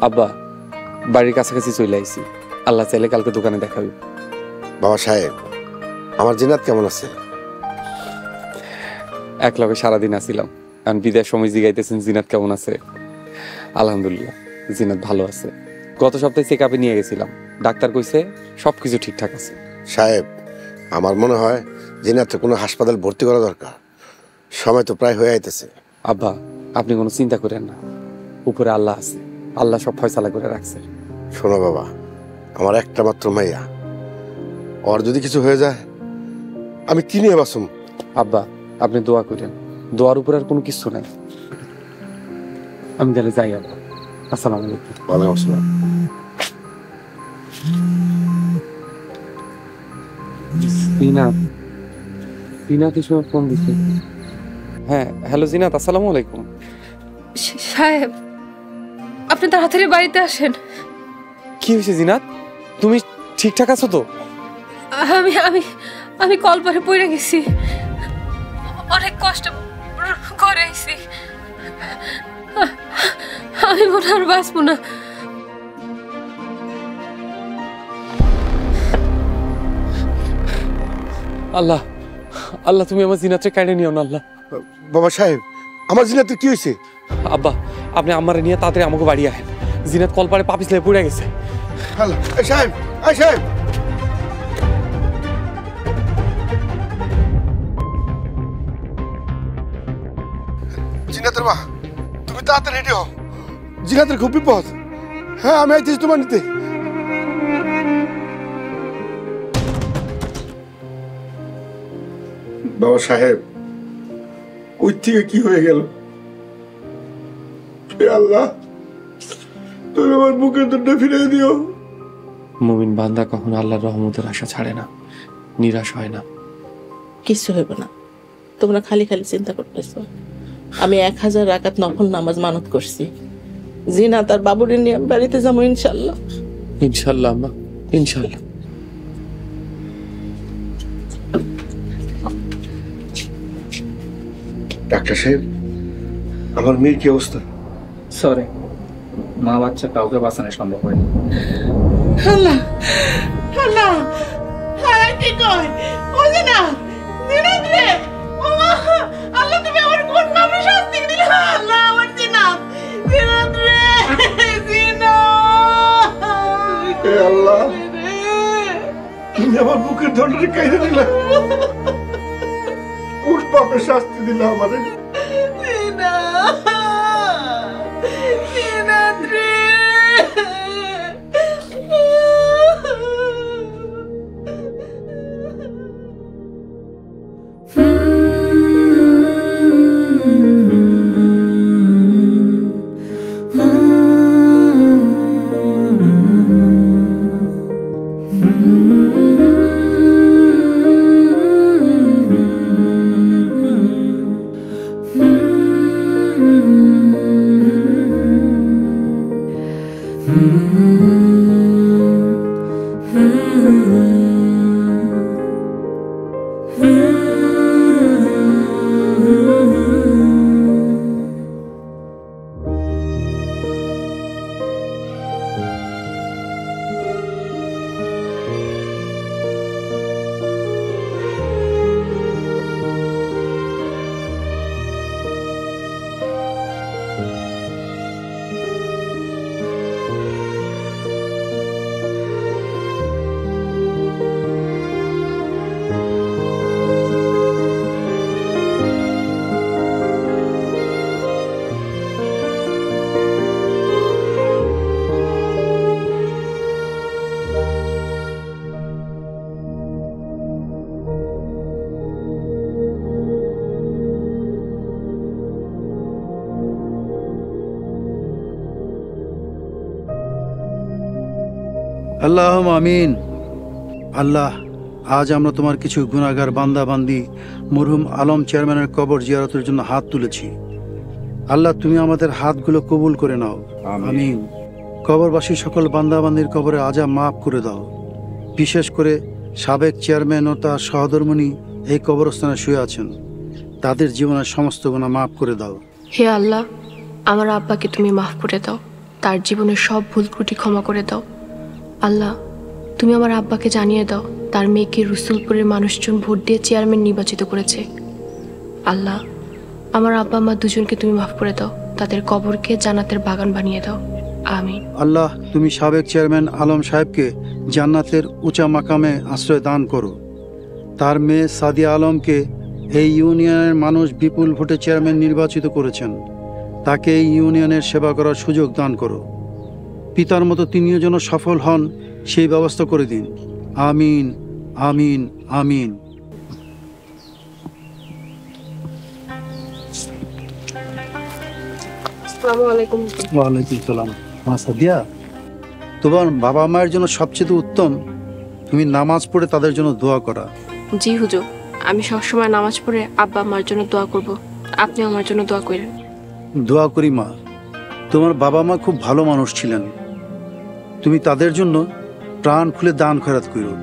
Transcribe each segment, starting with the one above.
আব্বা বাড়ির কাছাকাছি চলে আইছি, আল্লাহ চাইলে কালকে দোকানে দেখাবি। বাবা সাহেব, আমার জিনাত কেমন আছে? এক লগে সারাদিন আসিলাম, কারণ বিদায় সময় জিগাইতেছেন জিনাত কেমন আছে। আলহামদুলিল্লাহ জিনাত ভালো আছে। গত সপ্তাহে চেক আপে নিয়ে গেছিলাম, ডাক্তার কইছে সবকিছু ঠিকঠাক আছে। সাহেব, আমার মনে হয় জিনাতকে কোনো হাসপাতাল ভর্তি করা দরকার, সময় তো প্রায় হয়ে আইতেছে। আব্বা আপনি কোনো চিন্তা করেন না, উপরে আল্লাহ আছে, আল্লাহ সব ফয়সালা করে রাখছে। শোনো বাবা, আমার একটা মাত্র মাইয়া, ওর যদি কিছু হয়ে যায় আমি কি নিয়ে বাঁচুম? আব্বা আপনি দোয়া করেন, দোয়ার উপর আর কোনো কিছু নাই। আমি তাহলে যাই আব্বা, আসসালামু আলাইকুম। ওয়ালাইকুম আসসালাম। জিনাত এই সময় ফোন দিচ্ছে। হ্যাঁ হ্যালো জিনাত, আসসালামু আলাইকুম। সাহেব আপনি তাড়াতাড়ি বাড়িতে আসেন। কি হয়েছে জিনাত, তুমি ঠিকঠাক আছো তো? আমি আমি আমি কলপারে পড়ে গেছি, অনেক কষ্ট করে আইছি, আমি মনে আর বাঁচবো না। আল্লাহ আল্লাহ তুমি আমার জিনাতকে কাইড়ে নিও না আল্লাহ। বাবা সাহেব, আমার জিনাতের কি হয়েছে? আব্বা আপনি আমারে নিয়ে তাড়াতাড়ি আমাকে বাড়ি আহেন, জিনাত কলপারে পাপিস লেগে পড়ে গেছে। সাহেব, সাহেব, জিনাতের মা, তুমি তাড়াতাড়ি রেডি হও, জিনাতের খুব বিপদ। হ্যাঁ আমি আইতেছি তোমার নিতে। বাবা সাহেব, ওই থেকে কি হয়ে গেল? আল্লাহ তুমি আমার বুকের দুধটা ফিরে দিও। মুমিন বান্দা কখনো আল্লাহর রহমতের আশা ছাড়ে না, নিরাশ হয় না। কিছু হইব না, তোমরা খালি খালি চিন্তা করতেছো। আমি 1000 রাকাত নফল নামাজ মানত করছি, জিনা তার বাবুরে নিয়ে আমি বাড়িতে যাবো ইনশাল্লাহ। ইনশাল্লাহ আম্মা, ইনশাল্লাহ। ডাক্তার সাহেব, আমার মেয়ের কি অবস্থা? সরি, মা বাচ্চা কাউকে বাঁচানো সম্ভব হয়নি। আল্লাহ আল্লাহ, আরে কি কয় ও জিনা, জিনা রে, ও মা, আল্লাহ তুমি আমার কোন পাপে শাস্তি দিলে? আল্লাহ আমার জিনা, জিনা রে, জিনা, হে আল্লাহ তুমি আমার বুকের দণ্ডটা কাইড়ে দিলে, কোন পাপে শাস্তি দিলে আমারে? জিনা, জিনা রে। আল্লাহুম্মা আমিন। আল্লাহ, আজ আমরা তোমার কিছু গুনাহগার বান্দা বান্দি মরহুম আলম চেয়ারম্যানের কবর জিয়ারতের জন্য হাত তুলেছি। আল্লাহ তুমি আমাদের হাতগুলো কবুল করে নাও, আমিন। কবরবাসী সকল বান্দা বান্দির কবরে আযাব মাফ করে দাও। বিশেষ করে সাবেক চেয়ারম্যান ও তার সহধর্মিণী এই কবরস্থানে শুয়ে আছেন, তাদের জীবনের সমস্ত গুনাহ মাফ করে দাও। হে আল্লাহ, আমার আব্বাকে তুমি মাফ করে দাও। তার জীবনের সব ভুল ত্রুটি ক্ষমা করে দাও। আল্লাহ, তুমি আমার আব্বাকে জানিয়ে দাও তার মেয়েকে রসুলপুরের মানুষজন ভোট দিয়ে চেয়ারম্যান নির্বাচিত করেছে। আল্লাহ, আমার আব্বা মা দুজনকে তুমি মাফ করে দাও, তাদের কবরকে জান্নাতের বাগান বানিয়ে দাও। আমিন। আল্লাহ, তুমি সাবেক চেয়ারম্যান আলম সাহেবকে জান্নাতের উঁচা মাকামে আশ্রয় দান করো। তার মেয়ে সাদিয়া আলমকে এই ইউনিয়নের মানুষ বিপুল ভোটে চেয়ারম্যান নির্বাচিত করেছেন, তাকে এই ইউনিয়নের সেবা করার সুযোগ দান করো। পিতার মতো তিনিও যেন সফল হন সেই ব্যবস্থা করে দিন। আমিন, আমিন, আমিন। আসসালামু আলাইকুম। ওয়ালাইকুম সালাম। সাদিয়া, তোমার বাবা মায়ের জন্য সবচেয়ে উত্তম তুমি নামাজ পড়ে তাদের জন্য দোয়া করা। জি হুজুর, আমি সবসময় নামাজ পড়ে আব্বা আমার জন্য দোয়া করব। আপনি আমার জন্য দোয়া করেন। দোয়া করি মা, তোমার বাবা মা খুব ভালো মানুষ ছিলেন, তুমি তাদের জন্য প্রাণ খুলে দান খয়রাত করো।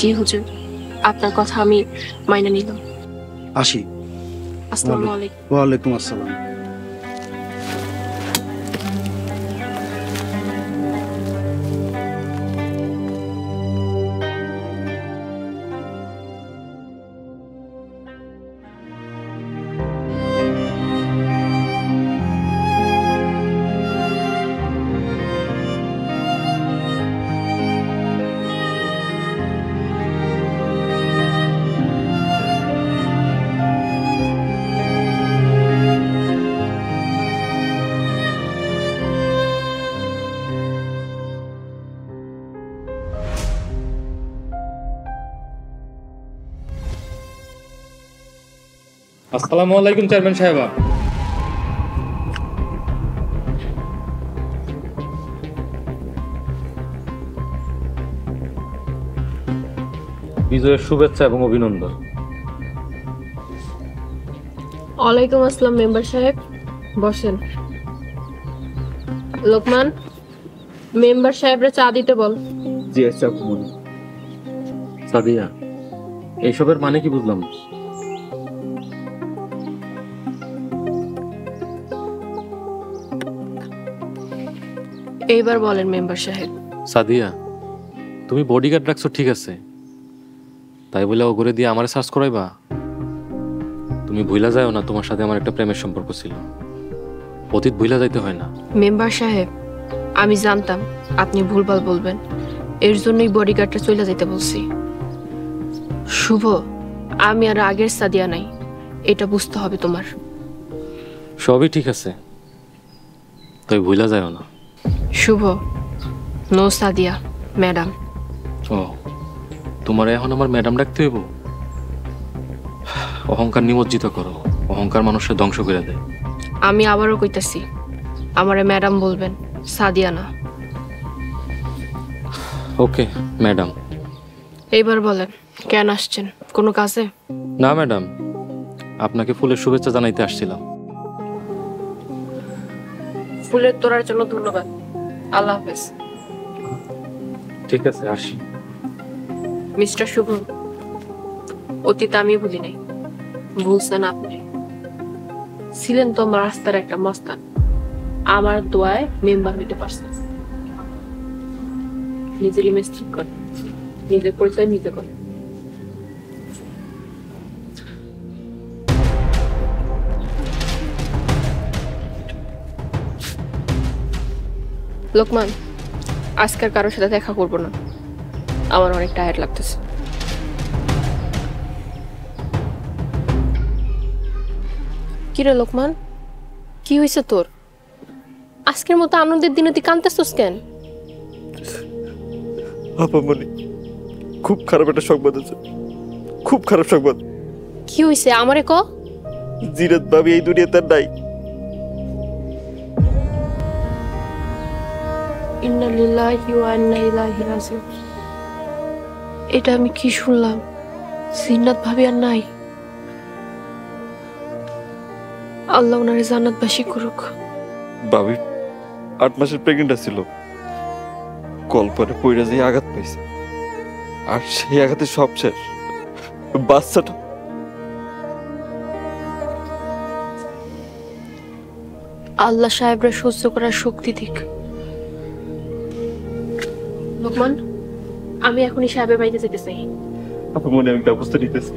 জি হুজুর, আপনার কথা আমি মাইনে নিলাম। আসি। আসসালামু আলাইকুম। ওয়ালাইকুম আসসালাম। আসসালামু আলাইকুম চেয়ারম্যান সাহেবা। বিজয়ের শুভেচ্ছা এবং অভিনন্দন। ওয়ালাইকুম আসসালাম মেম্বার সাহেব, বসেন। লোকমান, মেম্বার সাহেবরা চা দিতে বল। জি আচ্ছা কুমনি। সাদিয়া, এইসবের মানে কি বুঝলাম? এইবার বলেন মেম্বার সাহেব। সাদিয়া, তুমি বডিগার্ড রাখছো ঠিক আছে, তাই বলে ওগরে দিয়ে আমারে সার্চ করাইবা? তুমি ভুলা যাও না তোমার সাথে আমার একটা প্রেমের সম্পর্ক ছিল। অতীত ভুলা যাইতে হয় না। মেম্বার সাহেব, আমি জানতাম আপনি ভুলভাল বলবেন, এর জন্যই বডিগার্ডটা চলে যেতে বলছি। শুভ, আমি আর আগের সাদিয়া নাই, এটা বুঝতে হবে তোমার। সবই ঠিক আছে, তাই ভুলা যাও না। শুভ, নো সাদিয়া, ম্যাডাম। ও, তোমার এখন আমার ম্যাডাম ডাকতে হইব? অহংকার নিমজ্জিত করো, অহংকার মানুষের ধ্বংস করে দেয়। আমি আবারও কইতাছি, আমারে ম্যাডাম বলবেন, সাদিয়া না। Okay madam. এইবার বলেন, কেন আসছেন? কোনো কাজে? না ম্যাডাম, আপনাকে ফুলের শুভেচ্ছা জানাইতে আসছিলাম। ফুলের তোড়ার জন্য ধন্যবাদ। আল্লাহ হাফেজ। ঠিক আছে, আসি। মিস্টার শুভ, অতীত আমি ভুলি নাই, ভুলছেন আপনি। ছিলেন তো আমার রাস্তার একটা মস্তান, আমার দোয়ায় মেম্বার হইতে পারছেন। নিজের ইমেজ ঠিক করেন, নিজের পরিচয় নিজে করেন। লোকমান, আজকের কারোর সাথে দেখা করবো না, আমার অনেক টায়ার্ড লাগতেছে। কিরে লোকমান, কি হয়েছে তোর? আজকের মতো আনন্দের দিনে তুই কাঁদতেছিস কেন? আপামনি, খুব খারাপ একটা সংবাদ আছে, খুব খারাপ সংবাদ। কি হয়েছে আমারে ক। জিরাত ভাবি এই দুনিয়াতে আর নাই। ইন্না লিল্লাহি ওয়া ইন্না ইলাইহি রাজিউন। এটা আমি কি শুনলাম? জিন্নাত ভাবি আর নাই। আল্লাহ ওনারে জান্নাতবাসী করুক। ভাবি 8 মাসের প্রেগনেন্ট ছিল, কল্পনে পইরা যেয়ে আঘাত পাইছে, আর সেই আঘাতে সব শেষ। বাচ্চাটা আল্লাহ সাহেবরা সহ্য করার শক্তি দিক। লোকমান, আমি এখনই সাহেবের বাড়িতে যেতে চাই। আপনার মনে আমি ব্যবস্থা নিতেছি।